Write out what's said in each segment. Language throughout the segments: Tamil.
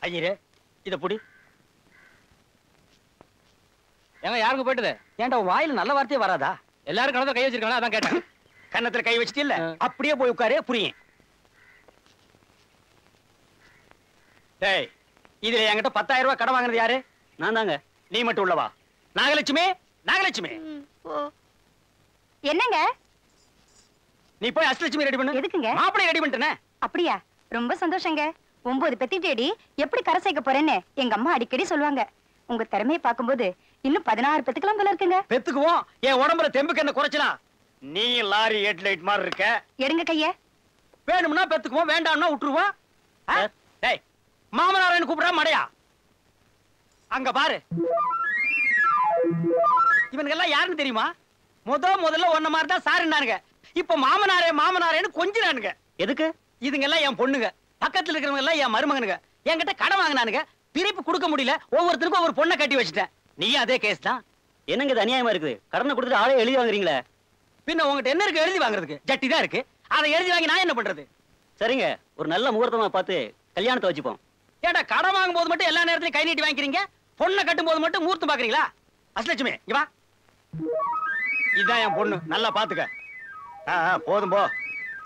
ஐயரே இத புடி. ஏங்க யாருக்கு போயிட்டது? ஏன்டா வாயில நல்ல வார்த்தையே வராதா? எல்லாரும் கணத்துல கை வச்சிருக்காங்க, அதான் கேட்டேன். கன்னத்துல கை வச்சிட்டு இல்ல, அப்படியே போய் உட்காரு, புரியும். டேய், இதுல என்கிட்ட 10,000 ரூபாய் கடன் வாங்குனது யாரு? நான் தாங்க. நீ மட்டும் உள்ளவா? நாகலட்சுமி, நாகலட்சுமி. என்னங்க? நீ போய் அஷ்டலட்சுமி ரெடி பண்ணு. எதுக்குங்க? மாப்பிளை ரெடி பண்ணிட்டேனே. அப்படியா? ரொம்ப சந்தோஷங்க. 9 பெத்திட்டேடி எப்படி கரை சேர்க்க போறேன்னு எங்க அம்மா அடிக்கடி சொல்லுவாங்க. உங்க திறமையை பார்க்கும்போது இன்னும் 16 பெத்துக்கலாம் போல இருக்குங்க. பெத்துக்குவோம். என் உடம்புல தெம்புக்கு என்ன குறைச்சலாம்? நீ லாரி ஹெட்லைட் மாதிரி இருக்க. எடுங்க கைய. வேணும்னா பெத்துக்குவோம், வேண்டாம்னா விட்டுருவோம். டேய், மாமனாரன்னு கூப்பிடுறா மடையா? அங்க பாரு. இவனுக்கு எல்லாம் யாருன்னு தெரியுமா? முதல்ல ஒன்ன மாதிரி தான் சாருன்னானுங்க. இப்ப மாமனாரே மாமனாரேன்னு கொஞ்சினானுங்க. எதுக்கு? இதுங்க எல்லாம் என் பொண்ணுங்க. பக்கத்துல இருக்கிறவங்க எல்லாம் என் மருமகனுங்க. என்கிட்ட கடன் வாங்கினானுங்க. திருப்பி கொடுக்க முடியல. ஒவ்வொருத்தருக்கும் ஒவ்வொரு பொண்ணை கட்டி வச்சுட்டேன். நீ அதே கேஸ் தான். என்னங்க இது அநியாயமா இருக்குது? கடனை கொடுத்துட்டு ஆளே எழுதி வாங்குறீங்களே. பின்ன உங்ககிட்ட என்ன இருக்கு எழுதி வாங்குறதுக்கு? ஜட்டி தான் இருக்கு. அதை எழுதி வாங்கி நான் என்ன பண்றது? சரிங்க, ஒரு நல்ல முகூர்த்தமா பார்த்து கல்யாணத்தை வச்சுப்போம். ஏடா, கடன் வாங்கும் போது மட்டும் எல்லா நேரத்திலும் கை நீட்டி வாங்கிக்கிறீங்க, பொண்ணை கட்டும் போது மட்டும் முகூர்த்தம் பாக்குறீங்களா? அஷ்டலட்சுமி இங்க வா. இதான் என் பொண்ணு, நல்லா பாத்துக்க. போதும் போ.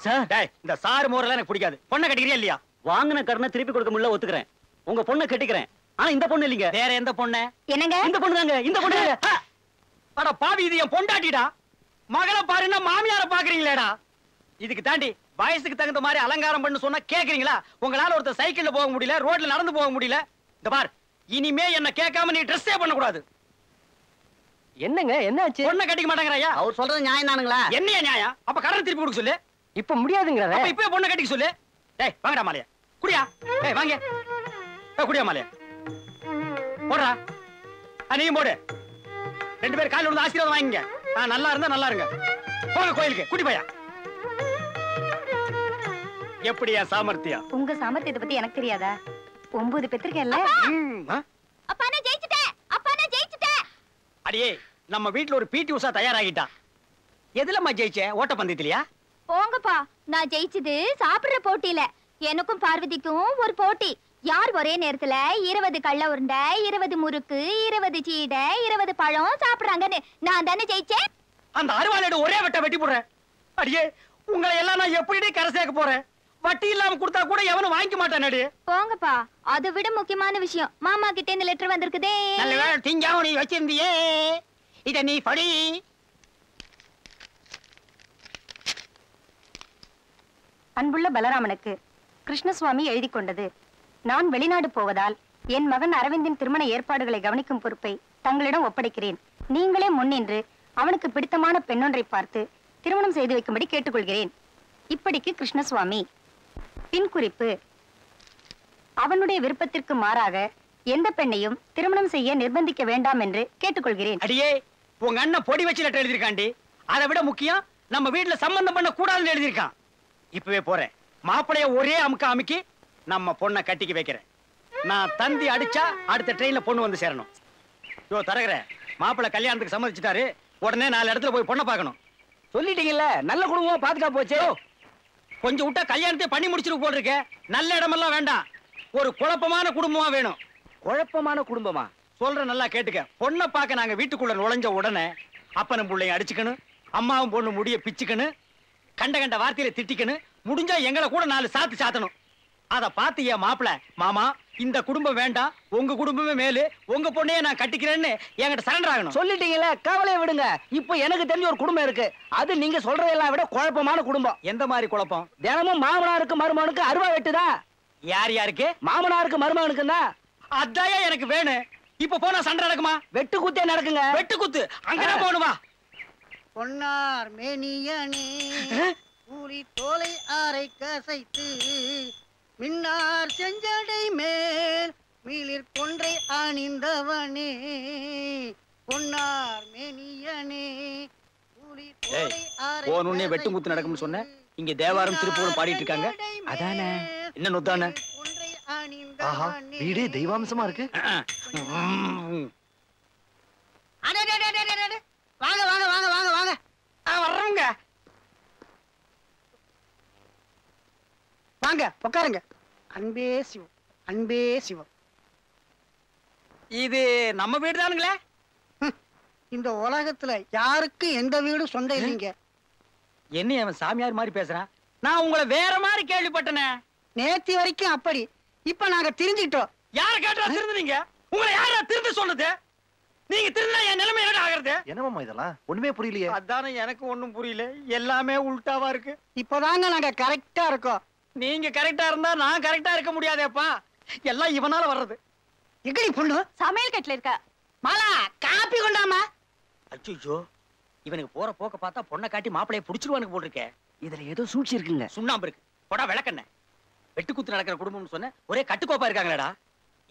சார், டேய், இந்த சாரு மோரெல்லாம் எனக்கு பிடிக்காது. பொண்ணை கட்டிக்கிறியா இல்லையா? வாங்கின கடனை திருப்பி கொடுக்க முடியல, ஒத்துக்கிறேன். உங்க பொண்ணை கட்டிக்கிறேன். ஆனா இந்த பொண்ணு இல்லீங்க. வேற எந்த பொண்ணு? என்னங்க? இந்த பொண்ணு தாங்க, இந்த பொண்ணு. அட பாவி, இது என் பொண்டாட்டிடா. மகளை பாருன்னா மாமியார பாக்குறீங்களேடா. இதுக்கு தாண்டி வயசுக்கு தகுந்த மாதிரி அலங்காரம் பண்ணு சொன்னா கேக்குறீங்களா? உங்களால ஒருத்தர் சைக்கிள்ல போக முடியல, ரோட்ல நடந்து போக முடியல. இந்த பார், இனிமே என்ன கேட்காம நீ ட்ரெஸ்ஸே பண்ண கூடாது. என்னங்க என்னாச்சு? பொண்ணை கட்டிக்க மாட்டேங்கறாயா? அவர் சொல்றது நியாயம் தானுங்களா? என்னையா நியாயம்? அப்ப கடன் திருப்பி கொடுக்க சொல்லு. இப்ப முடியாதுங்கறத. அப்ப இப்பவே பொண்ணை கட்டிக்க சொல்லு. டேய் வாங்கடா மாலையா. குடியா. டேய் வாங்க. குடியா மாலையா. போடா. நீயும் போடு. 2 பேர் கால்ல விழுந்து ஆசீர்வாதம் வாங்குங்க. நல்லா இருந்தா நல்லா இருங்க. போங்க கோயிலுக்கு. குடி போயா. எப்படியா சாமர்த்தியம்? உங்க சாமர்த்தியத்தை பத்தி எனக்கு தெரியாதா? 9 பெத்திருக்கேன்ல. அப்பா நான் ஜெயிச்சிட்டேன். அப்பா நான் ஜெயிச்சிட்டேன். அடியே, நம்ம வீட்ல ஒரு பிடி உஷா தயாராகிட்டா. எதுலம்மா ஜெயிச்ச? ஓட்டப்பந்தயத்திலயா? போங்கப்பா, நான் ஜெயிச்சது சாப்பிடுற போட்டியில. எனக்கும் பார்வதிக்கும் ஒரு போட்டி. யார் ஒரே நேரத்துல 20 கள்ள உருண்டை, 20 முறுக்கு, 20 சீடை, 20 பழம் சாப்பிடுறாங்கன்னு நான் தானே ஜெயிச்சேன். அந்த அருவாளோட ஒரே வெட்டி போடுறேன். அடியே, உங்களை எல்லாம் நான் எப்படி கரை சேர்க்க போறேன்? வட்டி இல்லாம கொடுத்தா கூட எவனும் வாங்கிக்க மாட்டானே. போங்கப்பா, அதை விட முக்கியமான விஷயம், மாமா கிட்ட இந்த லெட்டர் வந்திருக்குதே. நல்ல வேளை திங்காம நீ வச்சிருந்தியே. இத நீ படி. அன்புள்ள பலராமனுக்கு கிருஷ்ணசுவாமி எழுதி கொண்டது. நான் வெளிநாடு போவதால் என் மகன் அரவிந்தின் திருமண ஏற்பாடுகளை கவனிக்கும் பொறுப்பை தங்களிடம் ஒப்படைக்கிறேன். நீங்களே முன்னின்று அவனுக்கு பிடித்தமான பெண்ணொன்றை பார்த்து திருமணம் செய்து வைக்கும்படி கேட்டுக்கொள்கிறேன். இப்படிக்கு கிருஷ்ணசுவாமி. பின் குறிப்பு: அவனுடைய விருப்பத்திற்கு மாறாக எந்த பெண்ணையும் திருமணம் செய்ய நிர்பந்திக்க வேண்டாம் என்று கேட்டுக்கொள்கிறேன். அடியே, உங்க அண்ணன் பொடி வச்சு லெட்டர் எழுதிருக்காண்டி. அதை விட முக்கியம், நம்ம வீட்டுல சம்பந்தம் பண்ண கூடாதுன்னு எழுதிருக்கான். இப்பவே போறேன். மாப்பிளைய ஒரே அமுக்க அமுக்கி நம்ம பொண்ணை கட்டிக்க வைக்கிறேன். நான் தந்தி அடிச்சா அடுத்த ட்ரெயின்ல பொண்ணு வந்து சேரணும். யோ தரகரே, மாப்பிள்ளை கல்யாணத்துக்கு சம்மதிச்சிட்டாரு. உடனே 4 இடத்துல போய் பொண்ணை பார்க்கணும். சொல்லிட்டீங்கல்ல, நல்ல குடும்பமா பாத்துக்கா போச்சு. கொஞ்சம் விட்டா கல்யாணத்தை பண்ணி முடிச்சிட்டு போல் இருக்க. நல்ல இடமெல்லாம் வேண்டாம், ஒரு குழப்பமான குடும்பமா வேணும். குழப்பமான குடும்பமா? சொல்ற நல்லா கேட்டுக்க. பொண்ணை பார்க்க நாங்க வீட்டுக்குள்ள நுழைஞ்ச உடனே அப்பனும் பிள்ளையும் அடிச்சுக்கணும், அம்மாவும் பொண்ணு முடிய பிச்சுக்கணும், கண்ட கண்ட வார்த்தையில திட்டிக்கணும், முடிஞ்சா எங்களை கூட 4 சாத்து சாத்தணும். அத பார்த்து என் மாப்பிள, மாமா இந்த குடும்பம் வேண்டாம், உங்க குடும்பமே மேலு, உங்க பொண்ணையே நான் கட்டிக்கிறேன்னு என்கிட்ட சரண்டர் ஆகணும். சொல்லிட்டீங்கல்ல, கவலையை விடுங்க. இப்போ எனக்கு தெரிஞ்ச ஒரு குடும்பம் இருக்கு. அது நீங்க சொல்றதெல்லாம் விட குழப்பமான குடும்பம். எந்த மாதிரி குழப்பம்? தினமும் மாமனாருக்கு மருமகனுக்கு அருவா வெட்டுதா. யார் யாருக்கு? மாமனாருக்கு மருமகனுக்கு தான். அதாயா எனக்கு வேணும். இப்ப போனா சண்டை நடக்குமா? வெட்டு குத்தே நடக்குங்க. வெட்டு குத்து அங்கதான் போகணுமா? பொன்னார் மேனியனே கூலி தோலை ஆரை கசைத்து மின்னார் செஞ்சடை மேல் மீளிர் கொன்றை அணிந்தவனே பொன்னார் மேனியனே கூலி தோலை ஆரை போனுன்னே வெட்டு குத்து நடக்கும்னு சொன்ன. இங்க தேவாரம் திருப்பூரும் பாடிட்டு இருக்காங்க. அதானே என்ன நொத்தானே? ஆஹா, வீடே தெய்வாம்சமா இருக்கு. வாங்க வாங்க வாங்க வாங்க வாங்க வர்றவங்க வாங்க உட்காருங்க. அன்பே சிவம், அன்பே சிவம். இது நம்ம வீடு தானுங்களே? இந்த உலகத்துல யாருக்கும் எந்த வீடும் சொந்தம் இல்லைங்க. என்ன அவன் சாமியார் மாதிரி பேசுறான்? நான் உங்களை வேற மாதிரி கேள்விப்பட்டனே. நேத்தி வரைக்கும் அப்படி, இப்ப நாங்க தெரிஞ்சுக்கிட்டோம். யார கேட்டா திருந்துனீங்க? உங்களை யாரா திருந்து சொன்னது? நீங்க திருந்தா என் நிலைமை என்ன ஆகுறது? என்னமாமா இதெல்லாம் ஒண்ணுமே புரியலையே. அதானே எனக்கு ஒண்ணும் புரியல. எல்லாமே உல்டாவா இருக்கு. இப்பதாங்க நாங்க கரெக்டா இருக்கோம். நீங்க கரெக்டா இருந்தா நான் கரெக்டா இருக்க முடியாதேப்பா. எல்லாம் இவனால வர்றது. எங்கடி பொண்ணு? சமையல் கட்டுல இருக்க. மாலா, காப்பி கொண்டாமா. அச்சோ, இவனுக்கு போற போக்க பார்த்தா பொண்ணை காட்டி மாப்பிளைய புடிச்சிருவானுக்கு போட்டிருக்கே. இதுல ஏதோ சூழ்ச்சி இருக்குங்க. சுண்ணாம்பு இருக்கு. போடா விளக்கண்ண. வெட்டுக்குத்து நடக்கிற குடும்பம்னு சொன்ன ஒரே கட்டுக்கோப்பா இருக்காங்களேடா.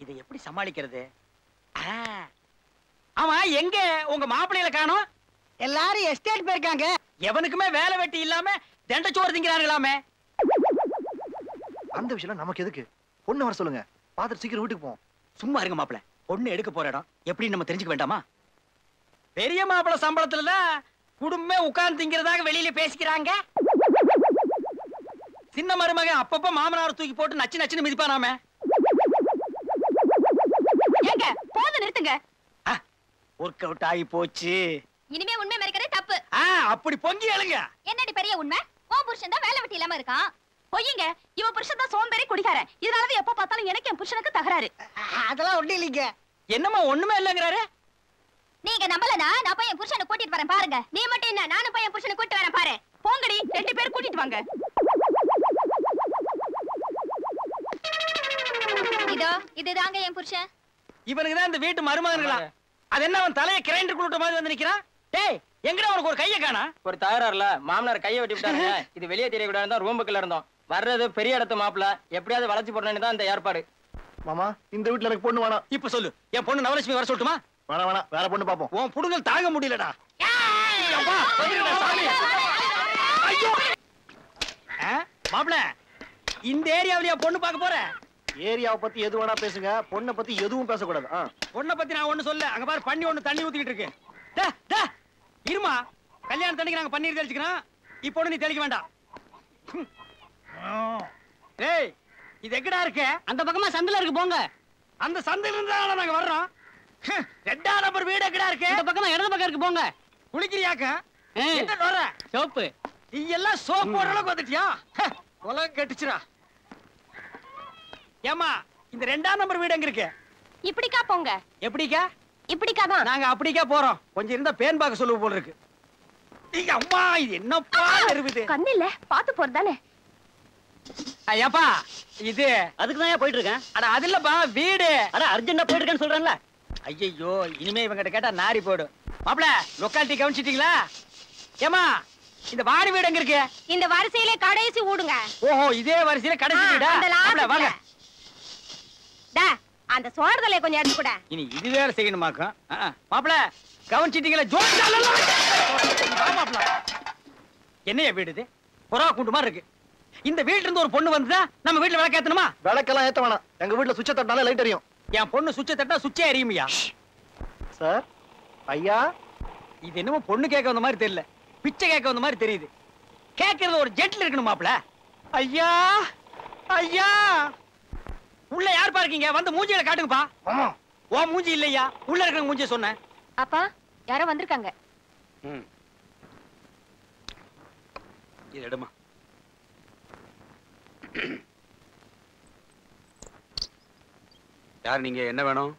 இதை எப்படி சமாளிக்கிறது? ஆமா, எங்க உங்க மாப்பிள்ளையில காணோம்? எல்லாரும் எஸ்டேட் போயிருக்காங்க. எவனுக்குமே வேலை வெட்டி இல்லாம தண்டச்சோறு திங்கிறாங்களாமே. அந்த விஷயம் நமக்கு எதுக்கு? பொண்ணு வர சொல்லுங்க, பாத்துட்டு சீக்கிரம் வீட்டுக்கு போவோம். சும்மா இருங்க மாப்பிள. பொண்ணு எடுக்க போற இடம் எப்படி நம்ம தெரிஞ்சுக்க வேண்டாமா? பெரிய மாப்பிள சம்பளத்துல குடும்பமே உட்கார்ந்து திங்கிறதாக வெளியில பேசிக்கிறாங்க. சின்ன மருமகன் அப்பப்ப மாமனார் தூக்கி போட்டு நச்சு நச்சுன்னு மிதிப்பானாமே. ஏங்க போது நிறுத்துங்க. ஒர்க் அவுட் ஆகி போச்சு. இனிமே உண்மை மறைக்கிறதே தப்பு. அப்படி பொங்கி எழுங்க. என்னடி பெரிய உண்மை? ஓ புருஷன் தான் வேலை வெட்டி இல்லாம இருக்கான். பொய்யுங்க. இவ புருஷன் தான் சோம்பேறி குடிக்காரன். இதனாலதான் எப்ப பார்த்தாலும் எனக்கு என் புருஷனுக்கு தகராறு. அதெல்லாம் ஒண்ணு இல்லைங்க. என்னம்மா ஒண்ணுமே இல்லங்கிறாரு? நீங்க நம்பலனா நான் போய் என் புருஷனை கூட்டிட்டு வரேன் பாருங்க. நீ மட்டும் என்ன, நானும் போய் என் புருஷனை கூட்டிட்டு வரேன் பாரு. போங்கடி, 2 பேர் கூட்டிட்டு வாங்க. இதோ இதுதாங்க என் புருஷன். இவனுக்கு தான் இந்த வீட்டு மருமகன்களா? அது என்ன அவன் தலையை கிரைண்டர் குளுட்ட மாதிரி வந்து நிக்கிறான்? டேய், எங்கடா உனக்கு ஒரு கைய காணா? ஒரு தகராறுல மாமனார் கையை வெட்டி விட்டாருங்க. இது வெளியே தெரியக்கூடாது தான் ரூமுக்குள்ள இருந்தோம். வர்றது பெரிய இடத்து மாப்பிள்ள, எப்படியாவது வளைச்சு போடணும்னு தான் இந்த ஏற்பாடு. மாமா, இந்த வீட்டுல எனக்கு பொண்ணு வேணாம். இப்ப சொல்லு, என் பொண்ணு நவலட்சுமி வர சொல்லட்டுமா? வேணாம் வேணாம், வேற பொண்ணு பாப்போம். உன் புடுங்கல் தாங்க முடியலடா. அப்பா, வந்துருடா சாமி. ஐயோ! மாப்ள, இந்த ஏரியாவிலயா பொண்ணு பார்க்க போற? ஏரியாவை பத்தி எது வேணா பேசுங்க, பொண்ணை பத்தி எதுவும் பேசக்கூடாது. பொண்ணை பத்தி நான் ஒண்ணு சொல்ல. அங்க பாரு, பண்ணி ஒண்ணு தண்ணி ஊத்திக்கிட்டு இருக்கு. இருமா, கல்யாணம் தண்ணிக்கு நாங்க பன்னீர் தெளிச்சுக்கிறோம். இப்போ நீ தெளிக்க வேண்டாம். டேய், இது எங்கடா இருக்கு? அந்த பக்கமா சந்தில இருக்கு, போங்க. அந்த சந்தில இருந்தா நாங்க வர்றோம். 2ஆம் நம்பர் வீடு எங்கடா இருக்கு? இந்த பக்கமா இடது பக்கம் இருக்கு, போங்க. குளிக்கிறியாக்க? என்ன வர சோப்பு நீ எல்லாம் சோப் போடுற அளவுக்கு வந்துட்டியா? உலகம் கெட்டுச்சுடா. ஏமா, இந்த 2ஆம் நம்பர் வீடு எங்க இருக்கு? இப்படிக்கா போங்க. எப்படிக்கா? இப்படிக்கா தான். நாங்க அப்படிக்கா போறோம். கொஞ்சம் இருந்தா பேன் பார்க்க சொல்லுவோம் போல இருக்கு. நீங்க அம்மா, இது என்னப்பா இருக்குது? கண்ணு இல்ல, பாத்து போறதானே. ஐயாப்பா, இது அதுக்கு தான் போயிட்டு இருக்கேன். அட அது இல்லப்பா, வீடு. அட அர்ஜென்ட்டா போயிட்டு இருக்கேன்னு சொல்றேன்ல. ஐயோ, இனிமே இவங்கிட்ட கேட்டா நாரி போயிடும். மாப்ள, லொக்காலிட்டி கவனிச்சிட்டீங்களா? ஏமா, இந்த வாடி வீடு எங்க இருக்கு? இந்த வரிசையிலே கடைசி ஊடுங்க. ஓஹோ, இதே வரிசையில கடைசி வீடா? மாப்ள வாங்க. டா, அந்த சோறுதலை கொஞ்சம் எடுத்து கூட. இனி இது வேற செய்யணுமாக்கும். மாப்ள, கவனிச்சிட்டீங்களா? மாப்ள, என்னைய வீடு இது? புறா கூண்டு மாதிரி இருக்கு. இந்த வீட்டுல இருந்து ஒரு பொண்ணு வந்தா நம்ம வீட்டுல விளக்கு ஏத்தணுமா? விளக்கெல்லாம் ஏத்த வேணாம், எங்க வீட்டுல சுவிட்ச தட்டினாலே லைட் எரியும். என் பொண்ணு சுவிட்ச தட்டா சுவிட்சே எரியுமையா? சார், ஐயா, இது என்னமோ பொண்ணு கேட்க வந்த மாதிரி தெரியல, பிச்சை கேட்க வந்த மாதிரி தெரியுது. கேட்கறது ஒரு ஜெட்ல இருக்கணும் மாப்ள. ஐயா, ஐயா, உள்ள யார் பாருக்கீங்க? வந்து மூஞ்சியில காட்டுங்கப்பா. ஓ மூஞ்சி இல்லையா, உள்ள இருக்கிற மூஞ்சிய சொன்னேன். அப்பா, யாரோ வந்திருக்காங்க. இது எடுமா. யார் நீங்க? என்ன வேணும்?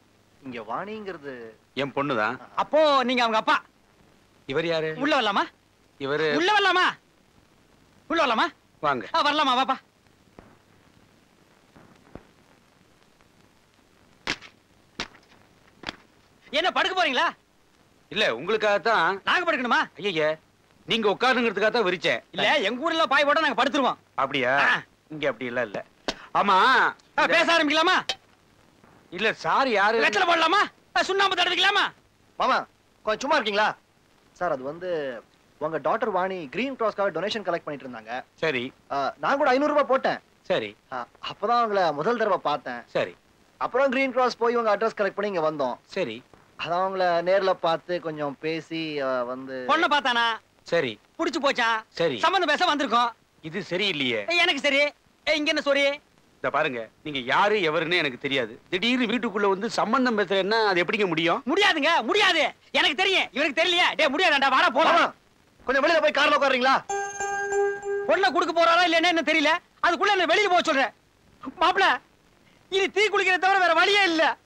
இங்க வாணிங்கிறது என் பொண்ணுதான். அப்போ நீங்க அவங்க அப்பா. இவர் யாரு? உள்ள வரலாமா? இவரு உள்ள வரலாமா? உள்ள வரலாமா? வாங்க. வரலாமா? வாப்பா. என்ன படுக்க போறீங்களா? இல்ல, உங்களுக்காகத்தான். நாங்க படுக்கணுமா? ஐயா, நீங்க உட்காருங்கிறதுக்காக தான் விரிச்சேன். இல்ல, எங்க ஊர்ல பாய் போட்டா நாங்க படுத்துருவோம். அப்படியா? இங்க அப்படி இல்ல. இல்ல, ஆமா, பேச ஆரம்பிக்கலாமா? இல்ல சார், யாரு? வெத்தலை போடலாமா? சுண்ணாம்பு தடவிக்கலாமா? மாமா, கொஞ்சம் சும்மா இருக்கீங்களா? சார், அது வந்து உங்க டாட்டர் வாணி கிரீன் கிராஸ்க்காக டொனேஷன் கலெக்ட் பண்ணிட்டு இருந்தாங்க. சரி. நான் கூட 500 ரூபாய் போட்டேன். சரி. அப்பதான் அவங்கள முதல் தடவை பார்த்தேன். சரி. அப்புறம் கிரீன் கிராஸ் போய் உங்க அட்ரஸ் கலெக்ட் பண்ணி இங்க வந்தோம். சரி. அதான் அவங்கள நேர்ல பார்த்து கொஞ்சம் பேசி வந்து. பொண்ணை பார்த்தானா? சரி. புடிச்சு போச்சா? சரி. சம்பந்தம் பேச வந்திருக்கோம். இது சரியில்லையே. எனக்கு சரி. இங்க என்ன சோரி? இத பாருங்க, நீங்க யாரு எவருன்னு எனக்கு தெரியாது. திடீர்னு வீட்டுக்குள்ள வந்து சம்பந்தம் பேசுறேன்னா அது எப்படிங்க முடியும்? முடியாதுங்க, முடியாது. எனக்கு தெரியும், இவனுக்கு தெரியலையா? டேய் முடியாதாண்டா, வாடா போலாம். கொஞ்சம் வெளியில போய் கார்ல உட்காருங்களா? பொண்ணை கொடுக்க போறாரா இல்லைன்னா என்ன தெரியல, அதுக்குள்ள என்ன வெளியில போக சொல்றேன். மாப்பிள, இனி தீ குளிக்கிற தவிர வேற வழியே இல்ல.